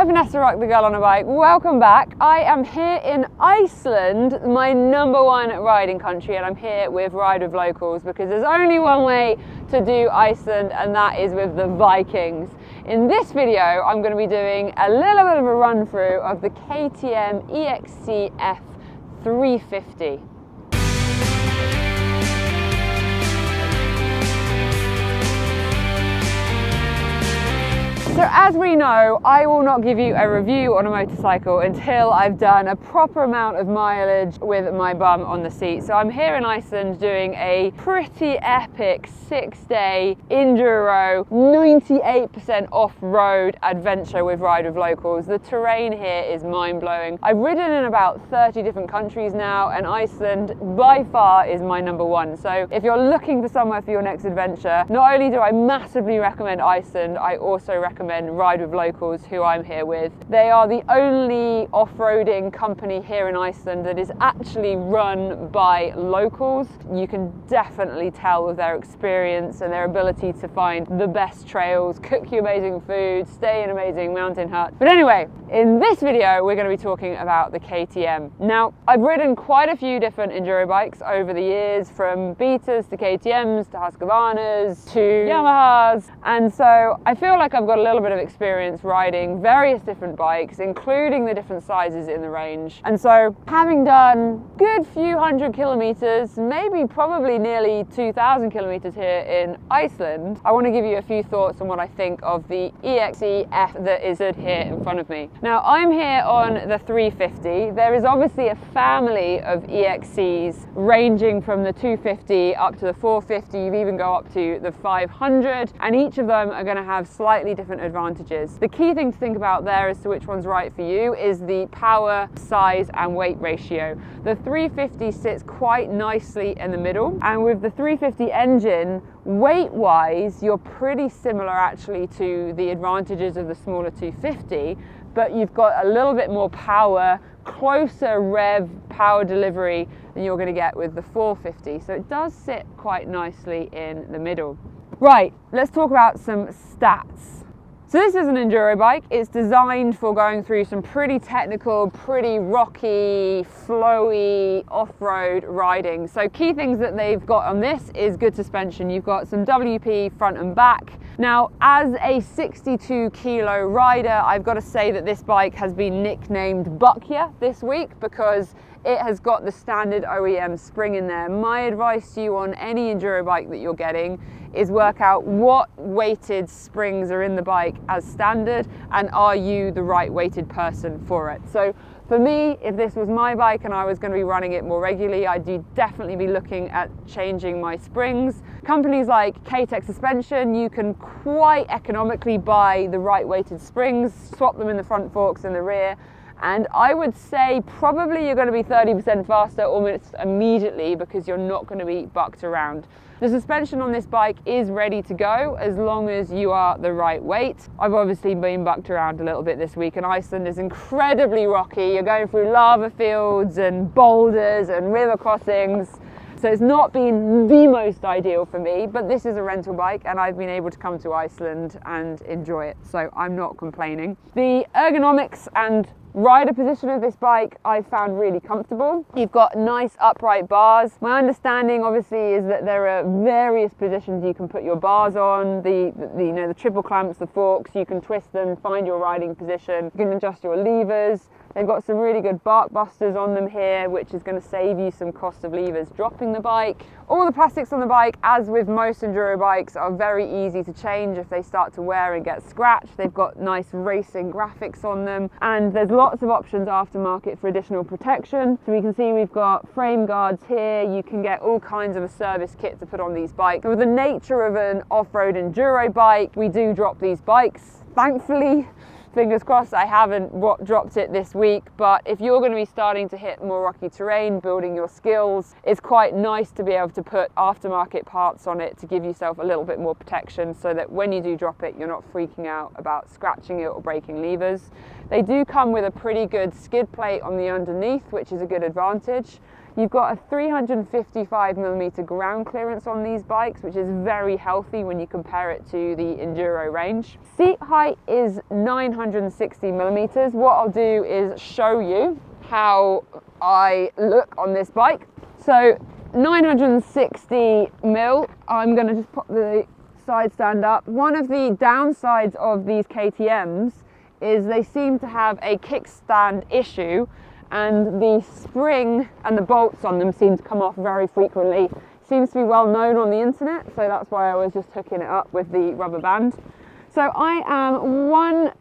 Hi Vanessa Rock, the girl on a bike. Welcome back. I am here in Iceland, my #1 riding country, and I'm here with RideWithLocals because there's only one way to do Iceland, and that is with the Vikings. In this video, I'm going to be doing a little bit of a run through of the KTM EXC-F 350. So as we know, I will not give you a review on a motorcycle until I've done a proper amount of mileage with my bum on the seat. So I'm here in Iceland doing a pretty epic 6-day Enduro, 98% off-road adventure with RideWithLocals. The terrain here is mind-blowing. I've ridden in about 30 different countries now, and Iceland by far is my #1. So if you're looking for somewhere for your next adventure, not only do I massively recommend Iceland, I also recommend RideWithLocals, who I'm here with. They are the only off-roading company here in Iceland that is actually run by locals. You can definitely tell with their experience and their ability to find the best trails, cook you amazing food, stay in amazing mountain huts. But anyway, in this video we're going to be talking about the KTM. Now, I've ridden quite a few different enduro bikes over the years, from Beaters to KTMs to Husqvarnas to Yamahas, and so I feel like I've got a little bit of experience riding various different bikes, including the different sizes in the range. And so, having done a good few hundred kilometers, maybe probably nearly 2,000 kilometers here in Iceland, I want to give you a few thoughts on what I think of the EXC-F that is here in front of me. Now, I'm here on the 350. There is obviously a family of EXCs ranging from the 250 up to the 450. You even go up to the 500, and each of them are going to have slightly different advantages. The key thing to think about there as to which one's right for you is the power, size and weight ratio. The 350 sits quite nicely in the middle, and with the 350 engine, weight-wise, you're pretty similar actually to the advantages of the smaller 250, but you've got a little bit more power, closer rev power delivery than you're going to get with the 450. So it does sit quite nicely in the middle. Right, let's talk about some stats. So this is an enduro bike. It's designed for going through some pretty technical, pretty rocky, flowy off-road riding. So key things that they've got on this is good suspension. You've got some WP front and back. Now, as a 62 kilo rider, I've got to say that this bike has been nicknamed Buckya this week because it has got the standard OEM spring in there. My advice to you on any enduro bike that you're getting is work out what weighted springs are in the bike as standard, and are you the right weighted person for it. So for me, if this was my bike and I was going to be running it more regularly, I'd definitely be looking at changing my springs. Companies like KTEK Suspension, you can quite economically buy the right weighted springs, swap them in the front forks and the rear, and I would say probably you're going to be 30% faster almost immediately because you're not going to be bucked around. The suspension on this bike is ready to go as long as you are the right weight. I've obviously been bucked around a little bit this week, and Iceland is incredibly rocky. You're going through lava fields and boulders and river crossings. So it's not been the most ideal for me, but this is a rental bike and I've been able to come to Iceland and enjoy it, so I'm not complaining. The ergonomics and rider position of this bike I found really comfortable. You've got nice upright bars. My understanding obviously is that there are various positions you can put your bars on, the triple clamps, the forks, you can twist them, find your riding position, you can adjust your levers. They've got some really good bark busters on them here, which is going to save you some cost of levers dropping the bike. All the plastics on the bike, as with most enduro bikes, are very easy to change if they start to wear and get scratched. They've got nice racing graphics on them, and there's lots of options aftermarket for additional protection. So we can see we've got frame guards here. You can get all kinds of a service kit to put on these bikes. And with the nature of an off-road enduro bike, we do drop these bikes, thankfully. Fingers crossed I haven't dropped it this week, but if you're going to be starting to hit more rocky terrain, building your skills, it's quite nice to be able to put aftermarket parts on it to give yourself a little bit more protection so that when you do drop it, you're not freaking out about scratching it or breaking levers. They do come with a pretty good skid plate on the underneath, which is a good advantage. You've got a 355mm ground clearance on these bikes, which is very healthy when you compare it to the Enduro range. Seat height is 960mm. What I'll do is show you how I look on this bike. So 960mm, I'm going to just pop the side stand up. One of the downsides of these KTMs is they seem to have a kickstand issue, and the spring and the bolts on them seem to come off very frequently. Seems to be well known on the internet, so that's why I was just hooking it up with the rubber band. So I am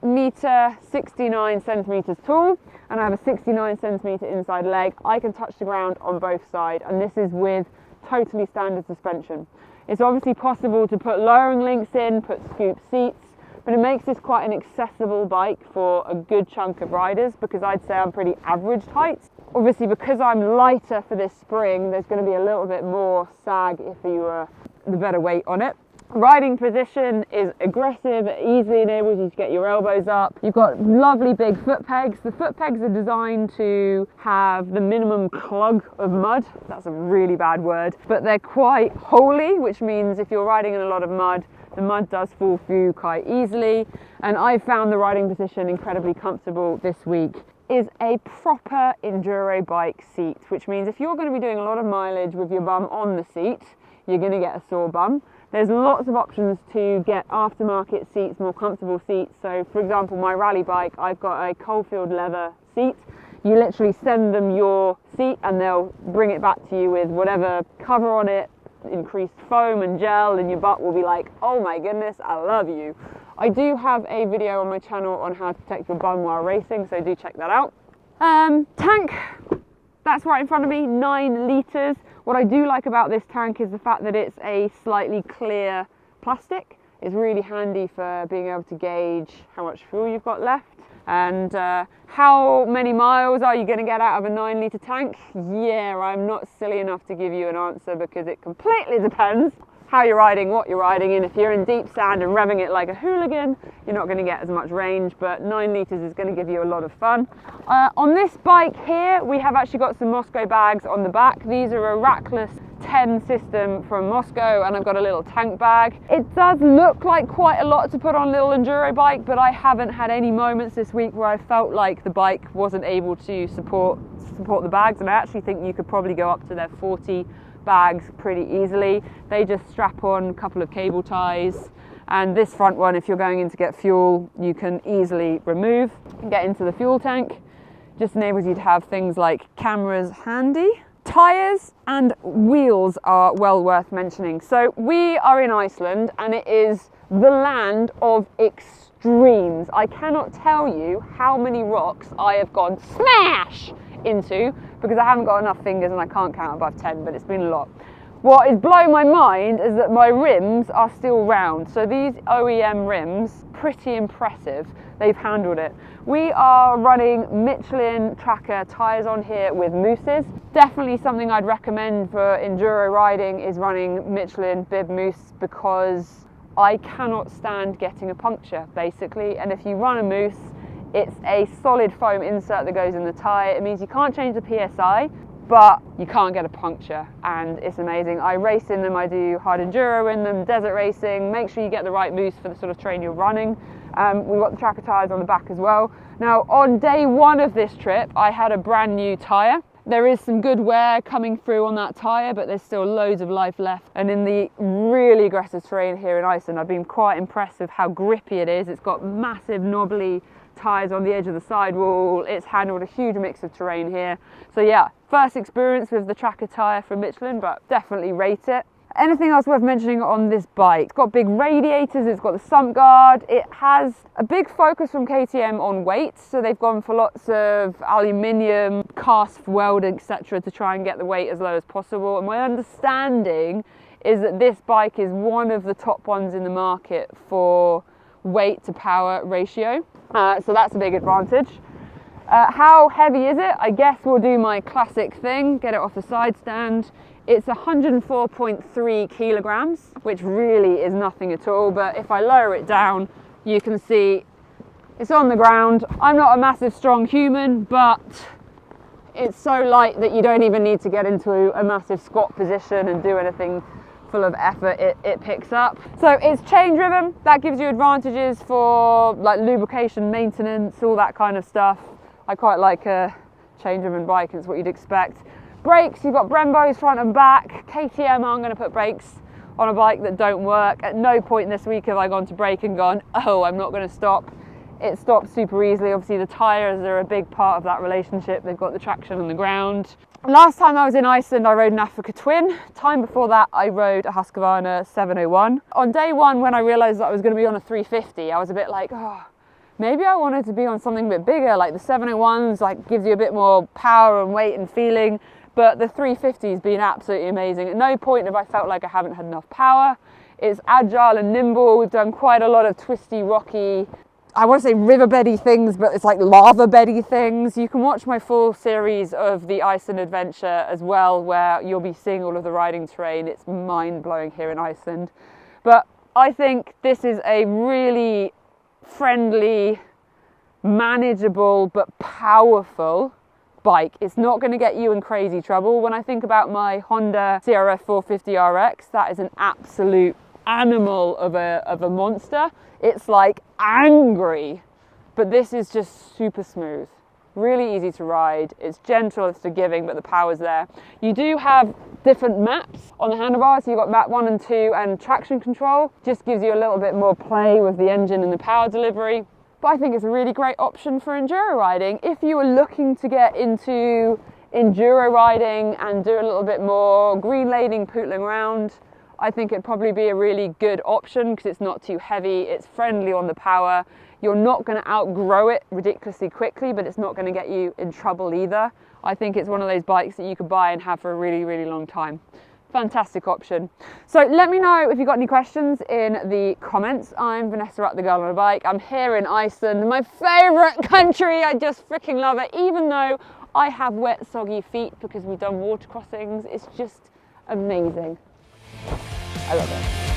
1m69cm tall, and I have a 69cm inside leg. I can touch the ground on both sides, and this is with totally standard suspension. It's obviously possible to put lowering links in, put scoop seats, but it makes this quite an accessible bike for a good chunk of riders, because I'd say I'm pretty average height. Obviously, because I'm lighter for this spring, there's going to be a little bit more sag if you were the better weight on it. Riding position is aggressive. It easily enables you to get your elbows up. You've got lovely big foot pegs. The foot pegs are designed to have the minimum clog of mud. That's a really bad word, but they're quite holy, which means if you're riding in a lot of mud, the mud does fall through quite easily. And I found the riding position incredibly comfortable this week. Is a proper Enduro bike seat, which means if you're going to be doing a lot of mileage with your bum on the seat, you're going to get a sore bum. There's lots of options to get aftermarket seats, more comfortable seats. So for example, my rally bike, I've got a Coalfield leather seat. You literally send them your seat and they'll bring it back to you with whatever cover on it, increased foam and gel, and your butt will be like, oh my goodness, I love you. I do have a video on my channel on how to protect your bum while racing, so do check that out. Tank, that's right in front of me, 9 litres. What I do like about this tank is the fact that it's a slightly clear plastic. It's really handy for being able to gauge how much fuel you've got left. And how many miles are you going to get out of a 9 litre tank? Yeah, I'm not silly enough to give you an answer, because it completely depends how you're riding, what you're riding in. If you're in deep sand and revving it like a hooligan, you're not going to get as much range, but 9 litres is going to give you a lot of fun. On this bike here, we have actually got some Moscow bags on the back. These are a rackless 10 system from Moscow, and I've got a little tank bag. It does look like quite a lot to put on a little enduro bike, but I haven't had any moments this week where I felt like the bike wasn't able to support the bags, and I actually think you could probably go up to their 40 bags pretty easily. They just strap on a couple of cable ties, and this front one, if you're going in to get fuel, you can easily remove and get into the fuel tank. Just enables you to have things like cameras handy. Tyres and wheels are well worth mentioning. So we are in Iceland, and it is the land of extremes. I cannot tell you how many rocks I have gone smash into, because I haven't got enough fingers and I can't count above 10, but it's been a lot. What is blowing my mind is that my rims are still round. So these OEM rims, pretty impressive. They've handled it. We are running Michelin tracker tyres on here with mousses. Definitely something I'd recommend for enduro riding is running Michelin bib mousse, because I cannot stand getting a puncture basically. And if you run a mousse, it's a solid foam insert that goes in the tyre. It means you can't change the PSI, but you can't get a puncture, and it's amazing. I race in them, I do hard enduro in them, desert racing. Make sure you get the right mousse for the sort of terrain you're running. We've got the tracker tyres on the back as well. Now, on day 1 of this trip, I had a brand new tyre. There is some good wear coming through on that tyre, but there's still loads of life left. And in the really aggressive terrain here in Iceland, I've been quite impressed with how grippy it is. It's got massive knobbly tyres on the edge of the sidewall. It's handled a huge mix of terrain here. So yeah, first experience with the tracker tyre from Michelin, but definitely rate it. Anything else worth mentioning on this bike? It's got big radiators, it's got the sump guard, it has a big focus from KTM on weight, so they've gone for lots of aluminium, cast weld, etc. to try and get the weight as low as possible. And my understanding is that this bike is one of the top ones in the market for weight to power ratio, so that's a big advantage. How heavy is it? I guess we'll do my classic thing, get it off the side stand. It's 104.3 kilograms, which really is nothing at all, but if I lower it down, you can see it's on the ground. I'm not a massive strong human, but It's so light that you don't even need to get into a massive squat position and do anything full of effort. It picks up. So it's chain driven. That gives you advantages for like lubrication, maintenance, all that kind of stuff. I quite like a chain driven bike, and it's what you'd expect. Brakes, you've got Brembos front and back. KTM aren't going to put brakes on a bike that don't work. At no point this week have I gone to brake and gone, oh, I'm not going to stop. It stops super easily. Obviously the tyres are a big part of that relationship. They've got the traction on the ground. Last time I was in Iceland, I rode an Africa Twin. Time before that, I rode a Husqvarna 701. On day one, when I realised that I was going to be on a 350, I was a bit like, oh, maybe I wanted to be on something a bit bigger. Like the 701s, like gives you a bit more power and weight and feeling. But the 350's been absolutely amazing. At no point have I felt like I haven't had enough power. It's agile and nimble. We've done quite a lot of twisty, rocky, I want to say riverbeddy things, but it's like lava beddy things. You can watch my full series of the Iceland adventure as well, where you'll be seeing all of the riding terrain. It's mind-blowing here in Iceland. But I think this is a really friendly, manageable, but powerful bike. It's not going to get you in crazy trouble. When I think about my Honda CRF 450 RX, that is an absolute animal of a monster. It's like angry, but this is just super smooth, really easy to ride. It's gentle, it's forgiving, but the power's there. You do have different maps on the handlebars. So you've got map 1 and 2 and traction control. Just gives you a little bit more play with the engine and the power delivery. But I think it's a really great option for enduro riding. If you were looking to get into enduro riding and do a little bit more green laning, pootling around, I think it'd probably be a really good option because it's not too heavy, it's friendly on the power. You're not going to outgrow it ridiculously quickly, but it's not going to get you in trouble either. I think it's one of those bikes that you could buy and have for a really, really long time. Fantastic option. So let me know if you've got any questions in the comments. I'm Vanessa at The Girl on a Bike. I'm here in Iceland, my favourite country. I just freaking love it, even though I have wet, soggy feet because we've done water crossings. It's just amazing. I love it.